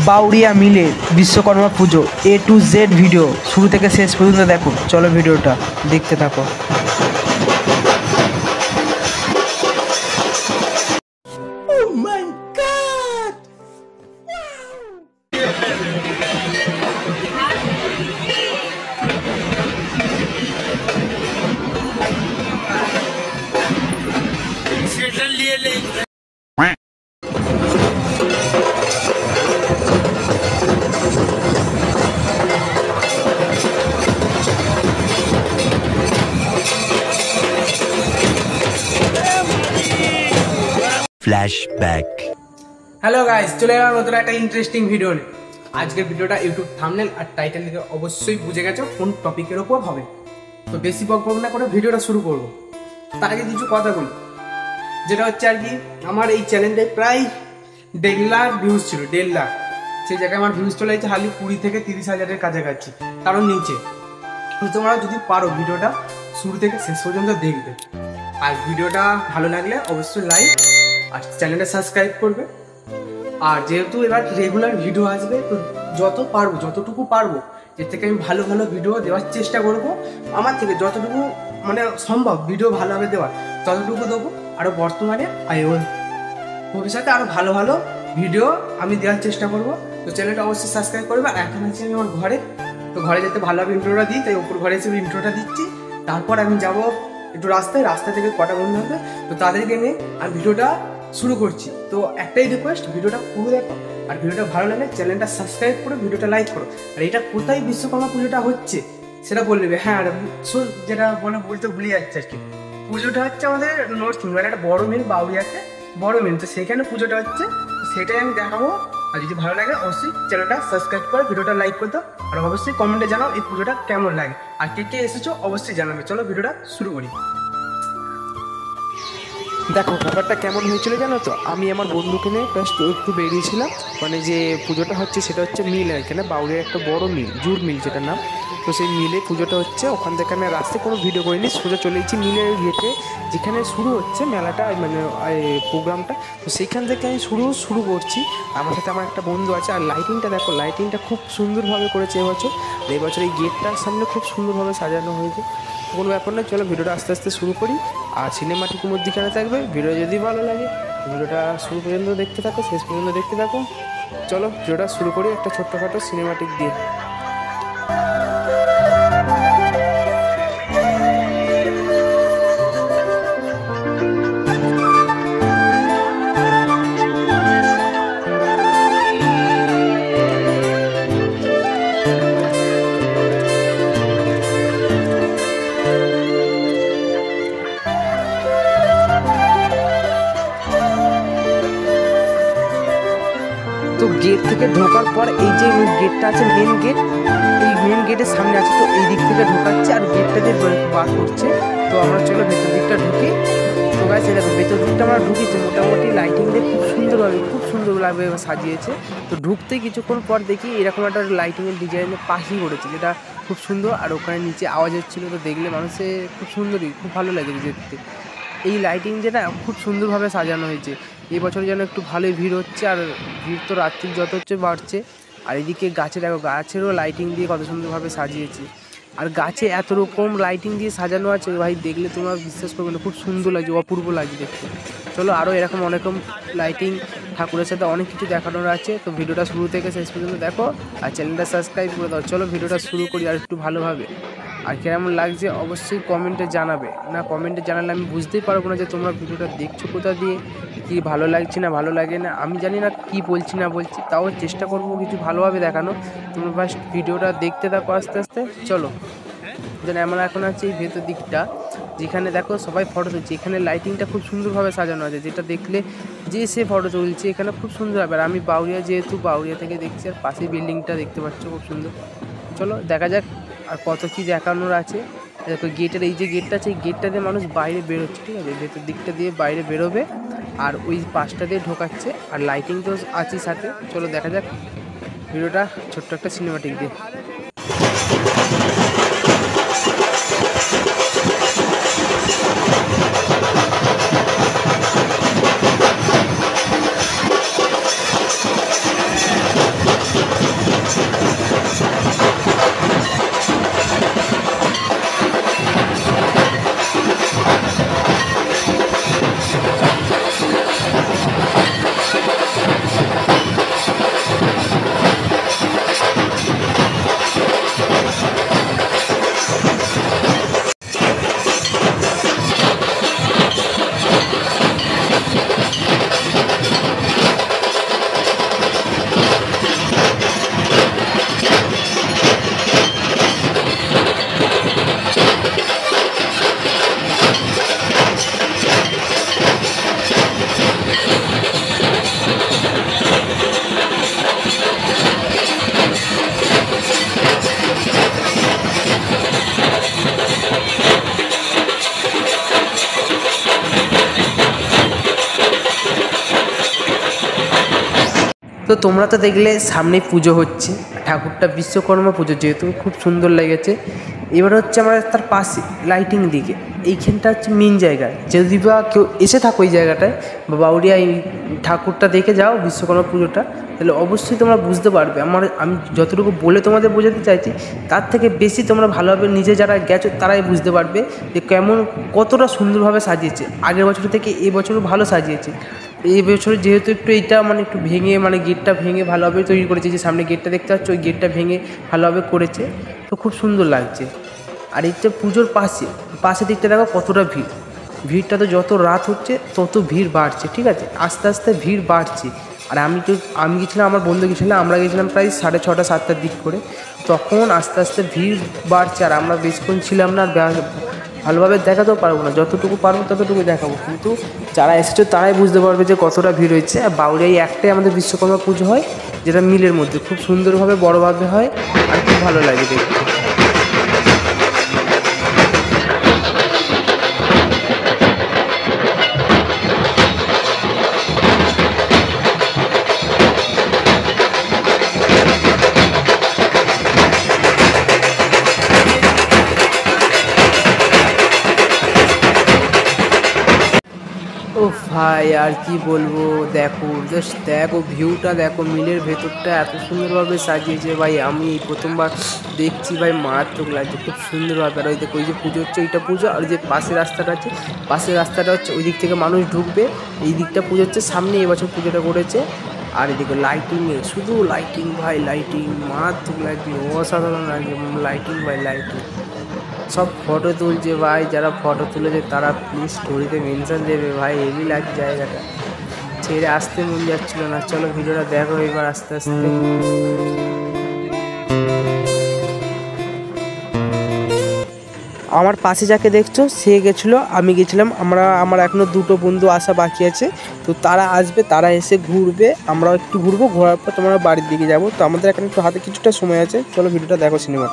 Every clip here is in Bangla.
বাউরিয়া মিলে বিশ্বকর্মা পুজো A to Z ভিডিও শুরু থেকে শেষ পর্যন্ত দেখো। চলো ভিডিওটা দেখতে থাকো। ফ্ল্যাশব্যাক। হ্যালো গাইস, চলে এলাম নতুন একটা ইন্টারেস্টিং ভিডিও নিয়ে। আজকের ভিডিওটা ইউটিউব থাম্বনেল আর টাইটেল থেকে অবশ্যই বুঝে গেছো কোন টপিকের ওপর হবে। তো বেশি বক না করে ভিডিওটা শুরু করবো। তার আগে কিছু কথা বলি, যেটা হচ্ছে আর কি, আমার এই চ্যানেলটায় প্রায় 1.5 লাখ ভিউজ ছিল, 1.5 লাখ। সেই জায়গায় আমার ভিউজ চলে যাচ্ছে হালি 20 থেকে 30 হাজারের কাছাকাছি, কারণ নিচে। তোমরা যদি পারো ভিডিওটা শুরু থেকে শেষ পর্যন্ত দেখবে, আর ভিডিওটা ভালো লাগলে অবশ্যই লাইক আর চ্যানেলটা সাবস্ক্রাইব করবে। আর যেহেতু এবার রেগুলার ভিডিও আসবে, তো যতটুকু পারবো এর থেকে আমি ভালো ভালো ভিডিও দেওয়ার চেষ্টা করব। আমার থেকে যতটুকু মানে সম্ভব ভিডিও ভালোভাবে দেওয়ার ততটুকু দেবো। আরও বর্তমানে ভবিষ্যতে আরও ভালো ভালো ভিডিও আমি দেওয়ার চেষ্টা করব। তো চ্যানেলটা অবশ্যই সাবস্ক্রাইব করবে। আর এখন আছি আমি আমার ঘরে, তো ঘরে যেতে ভালোভাবে ইন্ট্রোটা দিই, তাই ওপর ঘরে হিসেবে ইন্ট্রোটা দিচ্ছি। তারপর আমি যাব একটু রাস্তা থেকে কটা বন্ধু হবে, তো তাদেরকে নিয়ে আমি ভিডিওটা শুরু করছি। তো একটাই রিকোয়েস্ট, ভিডিওটা পুরো দেখো, আর ভিডিওটা ভালো লাগলে চ্যানেলটা সাবস্ক্রাইব করো, ভিডিওটা লাইক করো। আর এটা কোথায় বিশ্বকর্মা পুজোটা হচ্ছে সেটা বলে দেবে। হ্যাঁ, যেটা বলতে ভুলে যাচ্ছে আর কি, পুজোটা হচ্ছে আমাদের নর্থ বেঙ্গল একটা বড় মিল, বাউরিয়াতে বড় মিল, তো সেখানে পুজোটা হচ্ছে, সেটাই আমি দেখাবো। আর যদি ভালো লাগে অবশ্যই চ্যানেলটা সাবস্ক্রাইব করো, ভিডিওটা লাইক করতে, আর অবশ্যই কমেন্টে জানাও এই পুজোটা কেমন লাগে, আর কে কে এসেছো অবশ্যই জানাবে। চলো ভিডিওটা শুরু করি। দেখো ব্যাপারটা কেমন হয়েছিল জানো তো, আমি আমার বন্ধুকে নিয়ে একটু বেরিয়েছিলাম। মানে যে পুজোটা হচ্ছে সেটা হচ্ছে মিল, এখানে বাউরিয়ার একটা বড় মিল, জুর মিল যেটার নাম। তো সেই মিলে পুজোটা হচ্ছে, ওখান থেকে আমি রাস্তায় কোনো ভিডিও করিনি, সোজা চলে গেছি মিলের গেটে, যেখানে শুরু হচ্ছে মেলাটা, মানে প্রোগ্রামটা। তো সেইখান থেকে আমি শুরু করছি। আমার সাথে আমার একটা বন্ধু আছে। আর লাইটিংটা দেখো, লাইটিংটা খুব সুন্দরভাবে করেছে এবছর। এই গেটটার সামনে খুব সুন্দরভাবে সাজানো হয়েছে। কোনো ব্যাপার না, চলো ভিডিওটা আস্তে আস্তে শুরু করি। আর সিনেমাটিক মধ্যখানে থাকবে। ভিডিও যদি ভালো লাগে ভিডিওটা শুরু পর্যন্ত দেখতে থাকো, শেষ পর্যন্ত দেখতে থাকো। চলো ভিডিওটা শুরু করি একটা ছোট্টখাটো সিনেমাটিক দিয়ে। তো গেট থেকে ঢোকার পর এই যে গেটটা আছে, মেন গেট, এই মেন গেটের সামনে আছে। তো এই দিক থেকে ঢোকাচ্ছে আর গেটটা দিয়ে বার করছে। তো আমরা চলো ভেতর দিকটা ঢুকি। তো গাইস এই দেখো ভেতর দিকটা আমরা ঢুকি, তো মোটামুটি লাইটিং দিয়ে খুব সুন্দরভাবে সাজিয়েছে। তো ঢুকতেই কিছুক্ষণ পর দেখি এরকম একটা লাইটিংয়ের ডিজাইনের পাখি করেছে, যেটা খুব সুন্দর। আর ওখানে নিচে আওয়াজ হচ্ছিলো, তো দেখলে মানুষের খুব সুন্দরই, খুব ভালো লেগেছে দেখতে। এই লাইটিং যেটা খুব সুন্দরভাবে সাজানো হয়েছে। এই বছর যেন একটু ভালোই ভিড় হচ্ছে, আর ভিড় তো রাত্রি যত হচ্ছে বাড়ছে। আর এদিকে গাছে দেখো, গাছেরও লাইটিং দিয়ে কত সুন্দরভাবে সাজিয়েছে। আর গাছে এত রকম লাইটিং দিয়ে সাজানো আছে ভাই, দেখলে তোমরা বিশ্বাস করবে না, খুব সুন্দর লাগছে, অপূর্ব লাগছে দেখতে। চলো আরও এরকম অনেক রকম লাইটিং, ঠাকুরের সাথে অনেক কিছু দেখানোর আছে। তো ভিডিওটা শুরু থেকে শেষ পর্যন্ত দেখো, আর চ্যানেলটা সাবস্ক্রাইব করে দাও। চলো ভিডিওটা শুরু করি আর একটু ভালোভাবে। আর কেমন লাগছে অবশ্যই কমেন্টে জানাবে। না কমেন্টে জানালে আমি বুঝতেই পারবো না যে তোমরা ভিডিওটা দেখছো কোথা দিয়ে, কি ভালো লাগছে না ভালো লাগে না। আমি জানি না কি বলছি না বলছি, তাও চেষ্টা করবো কিছু ভালোভাবে দেখানো। তোমরা ফার্স্ট ভিডিওটা দেখতে থাকো আস্তে আস্তে। চলো যেন আমরা এখন আছি এই ভেতর দিকটা, যেখানে দেখো সবাই ফটো তুলছে। এখানে লাইটিংটা খুব সুন্দরভাবে সাজানো আছে, যেটা দেখলে যে সে ফটো তুলছে এখানে খুব সুন্দর হবে। আর আমি বাউরিয়া, যেহেতু বাউরিয়া থেকে দেখছি, আর পাশে বিল্ডিংটা দেখতে পাচ্ছ খুব সুন্দর। চলো দেখা যাক আর কত কি দেখানোর আছে। দেখো গেটের এই যে গেটটা আছে, এই গেটটা দিয়ে মানুষ বাইরে বেরোচ্ছে, ঠিক আছে, ভেতর দিকটা দিয়ে বাইরে বেরোবে, আর ওই পাশটা দিয়ে ঢোকাচ্ছে। আর লাইটিং তো আছে সাথে। চলো দেখা যাক ভিডিওটা ছোট্ট একটা সিনেমাটিক দিয়ে। তো তোমরা তো দেখলে সামনে পুজো হচ্ছে, ঠাকুরটা বিশ্বকর্মা পুজো, যেহেতু খুব সুন্দর লেগেছে। এবার হচ্ছে আমরা তার পাশে লাইটিং দিকে, এইখানটা হচ্ছে মেন জায়গা। যদি বা কেউ এসে থাকো এই জায়গাটায় বা বাউরিয়া এই ঠাকুরটা দেখে যাও বিশ্বকর্মা পুজোটা, তাহলে অবশ্যই তোমরা বুঝতে পারবে। আমি যতটুকু বলে তোমাদের বোঝাতে চাইছি, তার থেকে বেশি তোমরা ভালোভাবে নিজে যারা গেছো তারাই বুঝতে পারবে যে কেমন কতটা সুন্দরভাবে সাজিয়েছে। আগের বছর থেকে এবছরও ভালো সাজিয়েছে। এই বছর যেহেতু একটু এইটা একটু ভেঙে গেটটা ভেঙে ভালোভাবে তৈরি করেছে, যে সামনে গেটটা দেখতে পাচ্ছ ওই গেটটা ভেঙে ভালোভাবে করেছে, তো খুব সুন্দর লাগছে। আর এইটা পুজোর পাশে দিকটা দেখো কতটা ভিড়টা তো যত রাত হচ্ছে তত ভিড় বাড়ছে, ঠিক আছে, আস্তে আস্তে ভিড় বাড়ছে। আর আমি গেছিলাম, আমার বন্ধু গেছিলাম, আমরা গেছিলাম প্রায় 6:30 7টার দিক করে, তখন আস্তে আস্তে ভিড় বাড়ছে। আর আমরা বেশিক্ষণ ছিলাম না, ভালোভাবে দেখাতেও পারবো না, যতটুকু পারবো ততটুকু দেখাবো, কিন্তু যারা এসেছে তারাই বুঝতে পারবে যে কতটা ভিড় হয়েছে। আর বাউরিয়ায় একটাই আমাদের বিশ্বকর্মা পুজো হয়, যেটা মিলের মধ্যে খুব সুন্দরভাবে বড়োভাবে হয়, আর খুব ভালো লাগে দেখতে। ও ভাই আর কি বলবো, দেখো জাস্ট দেখো ভিউটা, দেখো মিলের ভেতরটা এত সুন্দরভাবে সাজিয়েছে ভাই। আমি এই প্রথমবার দেখছি ভাই, মারাত্মক লাগছে, খুব সুন্দরভাবে। আর ওই দেখো ওই যে পুজো হচ্ছে, এইটা পুজো, আর যে পাশের রাস্তাটা আছে, পাশের রাস্তাটা হচ্ছে ওই দিক থেকে মানুষ ঢুকবে, এই দিকটা পুজো হচ্ছে, সামনে এবছর পুজোটা করেছে। আর এদিকে লাইটিংয়ে শুধু লাইটিং ভাই, লাইটিং মারাত্মক লাগছে, অসাধারণ লাগছে লাইটিং ভাই, লাইটিং। সব ফটো তুলছে ভাই, যারা ফটো তুলেছে তারা প্লিজ স্টোরিতে মেনশন দেবে ভাই, হেভি লাগছে জায়গাটা, ছেড়ে আসতে মন যাচ্ছিল না। চলো ভিডিওটা দেখো এবার আস্তে আস্তে। আমার পাশে যাকে দেখছো সে গেছিলো, আমি গেছিলাম, আমার এখনও 2টো বন্ধু আসা বাকি আছে, তো তারা আসবে, তারা এসে ঘুরবে, আমরাও একটু ঘুরবো, ঘোরার পর তোমরা বাড়ির দিকে যাবো। তো আমাদের এখানে একটু হাতে কিছুটা সময় আছে, চলো ভিডিওটা দেখো সিনেমা।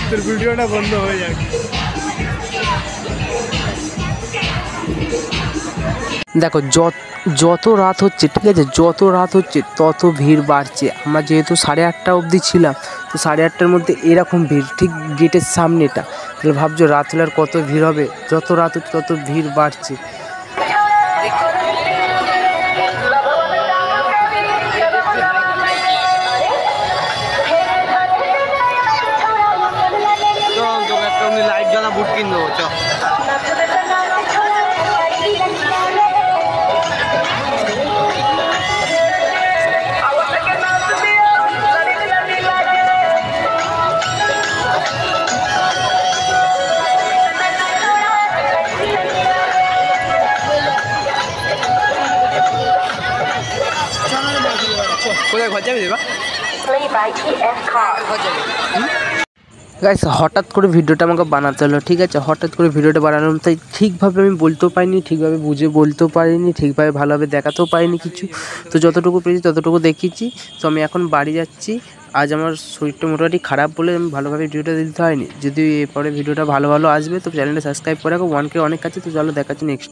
তোর ভিডিওটা বন্ধ হয়ে যাবে। দেখো যত রাত হচ্ছে, ঠিক আছে, যত রাত হচ্ছে তত ভিড় বাড়ছে। আমরা যেহেতু 8:30 অবধি ছিলাম, তো 8:30টার মধ্যে এরকম ভিড়, ঠিক গেটের সামনেটা, তাহলে ভাবছো রাত হলে আর কত ভিড় হবে। যত রাত হচ্ছে তত ভিড় বাড়ছে। লাইট জ্বালা বুট কিনে দেবো চ। কোথায় ঘর যাবে দেবা Play by TF Car. ঘর যাবে গাইস হঠাৎ করে ভিডিওটা আমাকে বানাতে হলো, ঠিক আছে। হঠাৎ করে ভিডিওটা বানালাম, তাই ঠিকভাবে আমি বলতেও পারিনি, ঠিকভাবে বুঝে বলতেও পারিনি, ঠিকভাবে ভালোভাবে দেখাতেও পারিনি কিছু। তো যতটুকু পেরেছি ততটুকু দেখিয়েছি। তো আমি এখন বাড়ি যাচ্ছি। আজ আমার শরীরটা মোটামুটি খারাপ বলে আমি ভালোভাবে ভিডিওটা দিতে হয়নি। যদি এরপরে ভিডিওটা ভালো আসবে তো চ্যানেলটা সাবস্ক্রাইব করে রাখো, 1K অনেক কাছে। তো চলো দেখাচ্ছি নেক্সট।